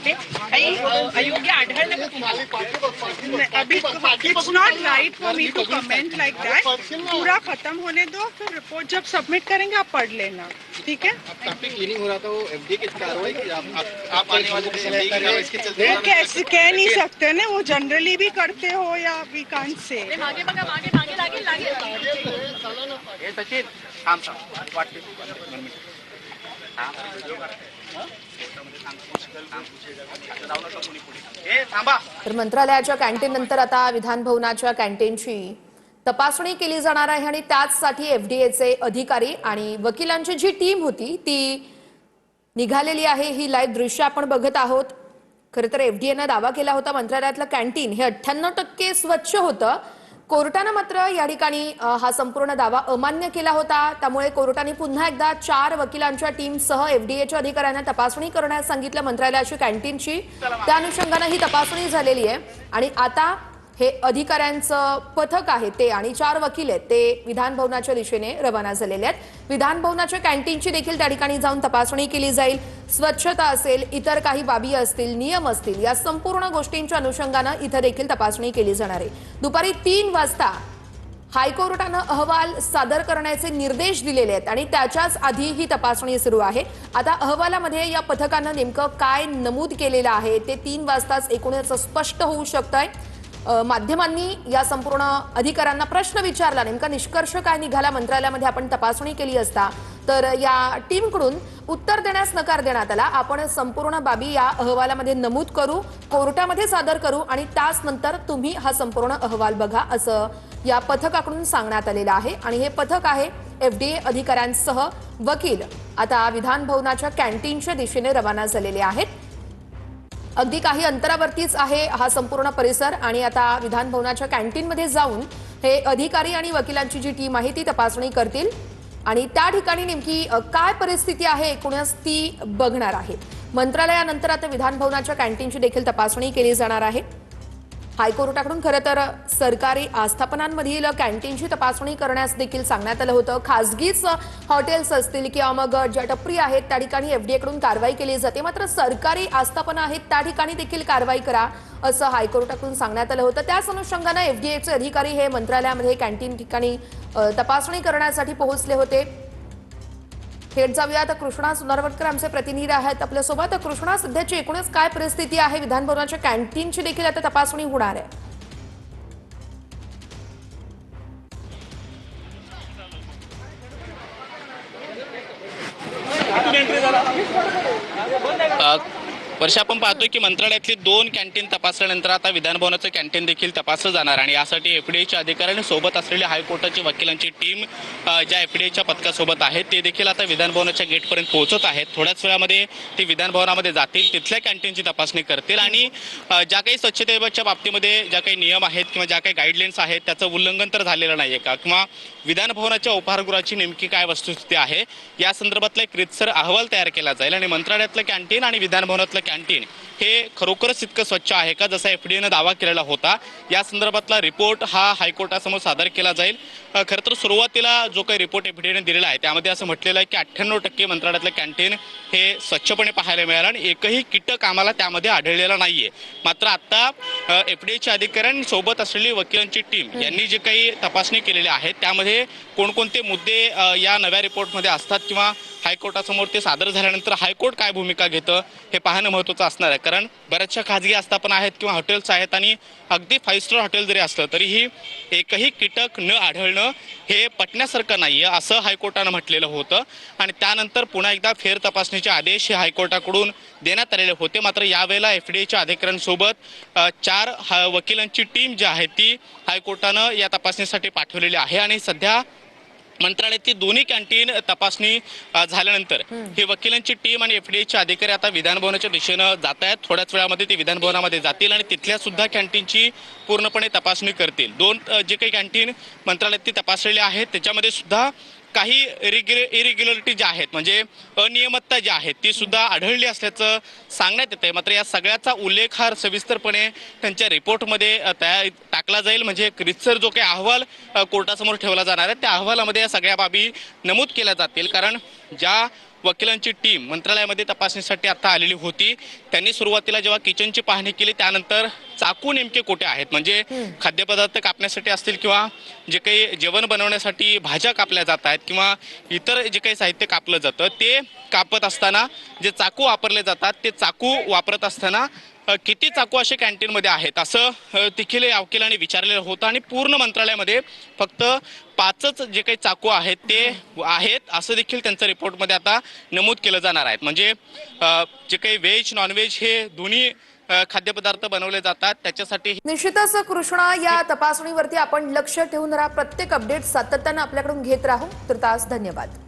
अयोग्य आढळलं का तुम्हाला? अभी it's not right for me to comment like that. पूरा खत्म होने दो, फिर रिपोर्ट जब सबमिट करेंगे आप पढ़ लेना, ठीक है? काफी क्लीनिंग हो रहा था, वो एफडी की कार्रवाई की आप आने वाले वो कैसे कह नहीं सकते ना, वो जनरली भी करते हो या वी कांट से। मागे बघा, मागे मागे लागेल लागेल। हे सचिन थांब थांब वाटते तर मंत्रालयाच्या कॅन्टीन नंतर आता विधान भवनाच्या कॅन्टीनची तपासणी केली जाणार आहे आणि त्याचसाठी एफडीएचे अधिकारी आणि वकिलांची जी टीम होती ती निघालेली आहे। ही लाईव्ह दृश्य आपण बघत आहोत। खरं तर एफडीएने दावा केला होता मंत्रालयातलं कॅन्टीन हे 98% स्वच्छ होतं। कोर्टाने मात्र या ठिकाणी हा संपूर्ण दावा अमान्य केला होता। त्यामुळे कोर्टाने पुन्हा एकदा 4 वकिलांच्या टीमसह एफडीएच्या अधिकाऱ्यांना तपासणी करण्यास सांगितलं मंत्रालयाची कॅन्टीनची। त्या अनुषंगाने ही तपासणी झालेली आहे आणि आता हे अधिकाऱ्यांचं पथक आहे ते आणि 4 वकील आहेत ते विधान भवनाच्या दिशेने रवाना झालेले आहेत। विधान भवनाच्या कॅन्टीनची देखील त्या ठिकाणी जाऊन तपासणी केली जाईल। स्वच्छता असेल, इतर काही बाबी असतील, नियम असतील, या संपूर्ण गोष्टींच्या अनुषंगाने इथे देखील तपासणी केली जाणार आहे। दुपारी 3 वाजता हायकोर्टाने अहवाल सादर करण्याचे निर्देश दिलेले आहेत आणि त्याच्याच आधी ही तपासणी सुरू आहे। आता अहवालामध्ये या पथकाने नेमकं काय नमूद केलेलं आहे ते 3 वाजताच एकूणच स्पष्ट होऊ शकतंय। माध्यमांनी या संपूर्ण अधिकाऱ्यांना प्रश्न विचारला, नेमका निष्कर्ष काय निघाला मंत्रालयामध्ये आपण तपासणी केली असता, तर या टीमकडून उत्तर देण्यास नकार देण्यात आला। आपण संपूर्ण बाबी या अहवालामध्ये नमूद करू, कोर्टामध्ये सादर करू आणि त्यानंतर तुम्ही हा संपूर्ण अहवाल बघा असं या पथकाकडून सांगण्यात आलेलं आहे। आणि हे पथक आहे एफडीए अधिकाऱ्यांसह वकील आता विधान भवनाच्या कॅन्टीनच्या दिशेने रवाना झालेले आहेत। अगदी काही अंतरावरतीच आहे हा संपूर्ण परिसर आणि आता विधान भवनाच्या कॅन्टीनमध्ये जाऊन हे अधिकारी आणि वकिलांची जी टीम आहे ती तपासणी करतील आणि त्या ठिकाणी नेमकी काय परिस्थिती आहे एकूणच ती बघणार आहे। मंत्रालयानंतर आता विधान भवनाच्या कॅन्टीनची देखील तपासणी केली जाणार आहे। हायकोर्टाकडून खरं तर सरकारी आस्थापनांमधील कॅन्टीनची तपासणी करण्यास देखील सांगण्यात आलं होतं। खासगीच हॉटेल्स असतील किंवा मग ज्या टपरी आहेत त्या ठिकाणी एफडीएकडून कारवाई केली जाते, मात्र सरकारी आस्थापना आहेत त्या ठिकाणी देखील कारवाई करा असं हायकोर्टाकडून सांगण्यात आलं होतं। त्याच अनुषंगाने एफडीएचे अधिकारी हे मंत्रालयामध्ये कॅन्टीन ठिकाणी तपासणी करण्यासाठी पोहोचले होते। थेट जाऊया तर कृष्णा सुनारवटकर आमचे प्रतिनिधी आहेत आपल्यासोबत। कृष्णा, सध्याची एकूणच काय परिस्थिती आहे? विधान भवनाच्या कॅन्टीनची देखील आता तपासणी होणार आहे। वर्षा, आपण पाहतोय की मंत्रालयातली 2 कॅन्टीन तपासल्यानंतर आता विधान भवनाचं कॅन्टीन देखील तपासलं जाणार आणि यासाठी एफडीएच्या अधिकाऱ्यांनी सोबत असलेल्या हायकोर्टाची वकिलांची टीम ज्या एफडीएच्या पथकासोबत आहेत ते देखील आता विधान भवनाच्या गेटपर्यंत पोहोचत आहेत। थोड्याच वेळामध्ये ते विधान भवनामध्ये जातील, तिथल्या कॅन्टीनची तपासणी करतील आणि ज्या काही स्वच्छतेच्या बाबतीमध्ये ज्या काही नियम आहेत किंवा ज्या काही गाईडलाईन्स आहेत त्याचं उल्लंघन तर झालेलं नाहीये का किंवा विधान भवनाच्या उपाहारगृहाची नेमकी काय वस्तुस्थिती आहे या संदर्भातला एक रीतसर अहवाल तयार केला जाईल आणि मंत्रालयातलं कॅन्टीन आणि विधान भवनातलं कॅन्टीन हे खरोखरच इतकं स्वच्छ आहे का जसा एफडीएने दावा केलेला होता या संदर्भातला रिपोर्ट हा हायकोर्टासमोर सादर केला जाईल। खरं तर सुरुवातीला जो काही रिपोर्ट एफडीएने दिलेला आहे त्यामध्ये असं म्हटलेलं आहे की 98% मंत्रालयातलं कॅन्टीन हे स्वच्छपणे पाहायला मिळालं आणि एकही कीटक आम्हाला त्यामध्ये आढळलेला नाहीये। मात्र आता एफडीएच्या अधिकाऱ्यांसोबत असलेली वकिलांची टीम यांनी जे काही तपासणी केलेली आहे त्यामध्ये कोणकोणते मुद्दे या नव्या रिपोर्टमध्ये असतात किंवा हायकोर्टासमोर ते सादर झाल्यानंतर हायकोर्ट काय भूमिका घेतं हे पाहणं महत्त्वाचं असणार आहे। कारण बऱ्याचशा खाजगी आस्थापना आहेत किंवा हॉटेल्स आहेत आणि अगदी 5 स्टार हॉटेल जरी असलं तरीही एकही कीटक न आढळणं हे पटण्यासारखं नाहीये असं हायकोर्टानं म्हटलेलं होतं आणि त्यानंतर पुन्हा एकदा फेर तपासणीचे आदेश हे हायकोर्टाकडून देण्यात आलेले होते। मात्र यावेळेला एफडीएच्या अधिकाऱ्यांसोबत 4 वकिलांची टीम जी आहे ती हायकोर्टानं या तपासणीसाठी पाठवलेली आहे आणि सध्या मंत्रालयातील दोन्ही कॅन्टीन तपासणी झाल्यानंतर हे वकिलांची टीम आणि एफडीएचे अधिकारी आता विधान भवनाच्या दिशेनं जात आहेत। थोड्याच वेळामध्ये ते विधान भवनामध्ये जातील आणि तिथल्या सुद्धा कॅन्टीनची पूर्णपणे तपासणी करतील। 2 जे काही कॅन्टीन मंत्रालयातील तपासलेले आहेत त्याच्यामध्ये सुद्धा काही इरेग्युलरिटी ज्या आहेत म्हणजे अनियमितता ज्या आहेत ती सुद्धा आढळली असल्याचं सांगण्यात येतंय। मात्र या सगळ्याचा उल्लेख हा सविस्तरपणे त्यांच्या रिपोर्टमध्ये टाकला जाईल म्हणजे रीतसर जो काही अहवाल कोर्टासमोर ठेवला जाणार आहे त्या अहवालामध्ये या सगळ्या बाबी नमूद केल्या जातील। कारण ज्या वकिलांची टीम मंत्रालयामध्ये तपासणीसाठी आता आलेली होती. त्यांनी सुरुवातीला जेव्हा किचनची पाहणी केली त्यानंतर चाकू नेमके कुठे आहेत, म्हणजे खाद्यपदार्थ कापण्यासाठी असतील किंवा जे काही जेवण बनवण्यासाठी भाज्या कापल्या जात आहेत किंवा इतर जे काही साहित्य कापलं जातं ते कापत असताना जे चाकू वापरले जातात ते चाकू वापरत असताना किती चाकू असे कॅन्टीनमध्ये आहेत असं देखील या वकिलांनी विचारलेलं होतं. आणि पूर्ण मंत्रालयामध्ये फक्त 5च जे काही चाकू आहेत ते आहेत असं देखील त्यांच्या रिपोर्टमध्ये आता नमूद केलं जाणार आहे. म्हणजे जे काही व्हेज नॉनव्हेज हे दोन्ही खाद्यपदार्थ बनवले जातात त्याच्यासाठी निश्चितच कृष्णा, या तपासणीवरती आपण लक्ष ठेवून प्रत्येक अपडेट सातत्यानं आपल्याकडून घेत राहू. तर तास धन्यवाद.